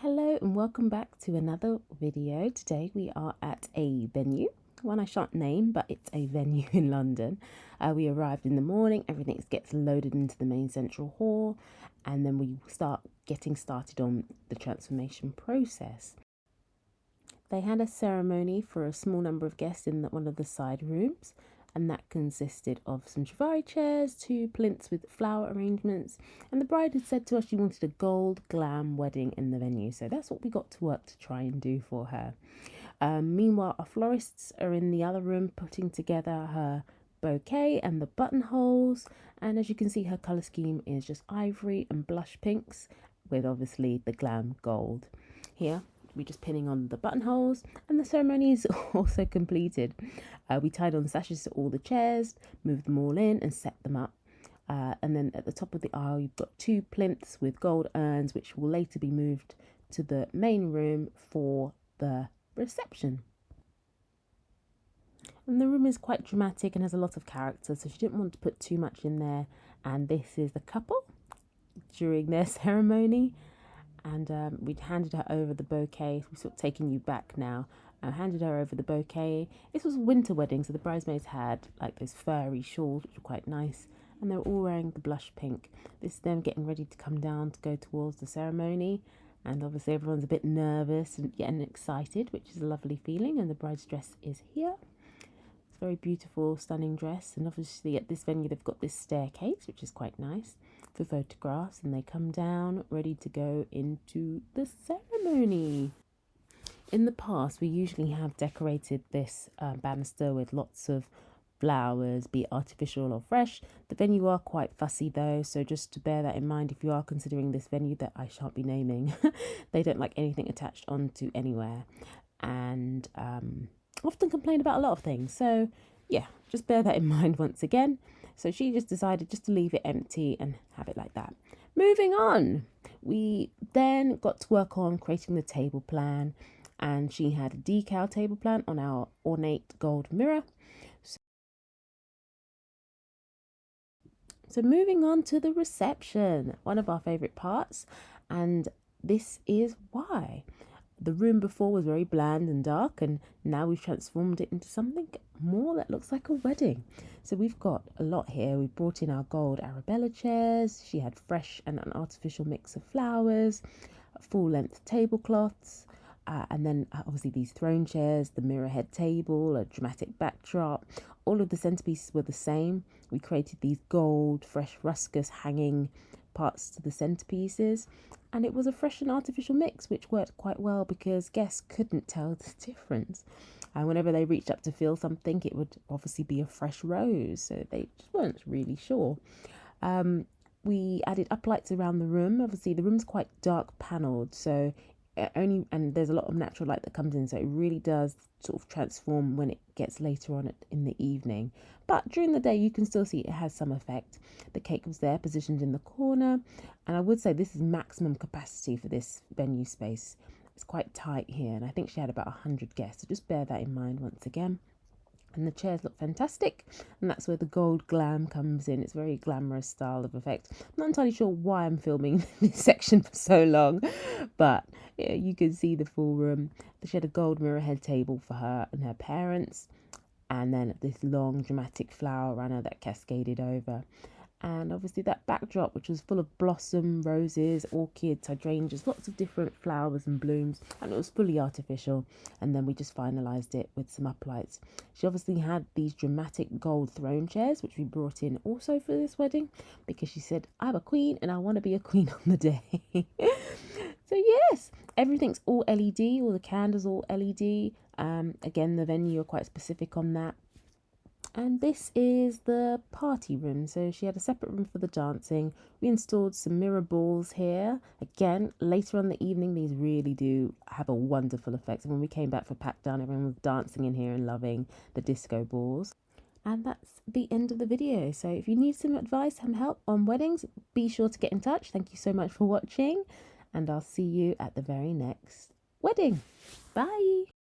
Hello and welcome back to another video. Today we are at a venue, one I shan't name, but it's a venue in London. We arrived in the morning, everything gets loaded into the main central hall, and then we start getting started on the transformation process. They had a ceremony for a small number of guests in one of the side rooms, and that consisted of some Chivari chairs, two plinths with flower arrangements, and the bride had said to us she wanted a gold glam wedding in the venue, so that's what we got to work to try and do for her. Meanwhile, our florists are in the other room putting together her bouquet and the buttonholes, and as you can see, her colour scheme is just ivory and blush pinks with obviously the glam gold. Here we're just pinning on the buttonholes, and the ceremony is also completed. We tied on sashes to all the chairs, moved them all in and set them up. And then at the top of the aisle, you've got two plinths with gold urns, which will later be moved to the main room for the reception. And the room is quite dramatic and has a lot of character, so she didn't want to put too much in there. And this is the couple during their ceremony. And we'd handed her over the bouquet. We're sort of taking you back now. Handed her over the bouquet. This was a winter wedding, so the bridesmaids had like those furry shawls, which were quite nice. And they were all wearing the blush pink. This is them getting ready to come down to go towards the ceremony. And obviously everyone's a bit nervous and getting excited, which is a lovely feeling. And the bride's dress is here. It's a very beautiful, stunning dress. And obviously at this venue, they've got this staircase, which is quite nice, for photographs, and they come down ready to go into the ceremony. In the past, we usually have decorated this banister with lots of flowers, be it artificial or fresh. The venue are quite fussy though, so just to bear that in mind if you are considering this venue that I shan't be naming. They don't like anything attached onto anywhere, and often complain about a lot of things, so yeah, just bear that in mind once again. So she just decided just to leave it empty and have it like that. Moving on, we then got to work on creating the table plan, and she had a decal table plan on our ornate gold mirror. So moving on to the reception, one of our favourite parts, and this is why. The room before was very bland and dark, and now we've transformed it into something more that looks like a wedding. So we've got a lot here. We've brought in our gold Arabella chairs. She had fresh and an artificial mix of flowers, full-length tablecloths, and then obviously these throne chairs, the mirror head table, a dramatic backdrop. All of the centerpieces were the same. We created these gold, fresh ruscus hanging parts to the centerpieces, and it was a fresh and artificial mix, which worked quite well because guests couldn't tell the difference. And whenever they reached up to feel something, it would obviously be a fresh rose, so they just weren't really sure. We added uplights around the room. Obviously the room's quite dark panelled, so and there's a lot of natural light that comes in, so it really does sort of transform when it gets later on in the evening. But during the day you can still see it has some effect. The cake was there positioned in the corner, and I would say this is maximum capacity for this venue space. It's quite tight here, and I think she had about 100 guests, so just bear that in mind once again. And the chairs look fantastic, and that's where the gold glam comes in. It's a very glamorous style of effect. I'm not entirely sure why I'm filming this section for so long, but yeah, you can see the full room. She had a gold mirror head table for her and her parents, and then this long dramatic flower runner that cascaded over. And obviously that backdrop, which was full of blossom, roses, orchids, hydrangeas, lots of different flowers and blooms, and it was fully artificial. And then we just finalised it with some uplights. She obviously had these dramatic gold throne chairs, which we brought in also for this wedding, because she said, I'm a queen and I want to be a queen on the day. So yes, everything's all LED, all the candles all LED. Again, the venue are quite specific on that. And this is the party room. So she had a separate room for the dancing. We installed some mirror balls here. Again, later on in the evening, these really do have a wonderful effect. And when we came back for pack down, everyone was dancing in here and loving the disco balls. And that's the end of the video. So if you need some advice, some help on weddings, be sure to get in touch. Thank you so much for watching, and I'll see you at the very next wedding. Bye.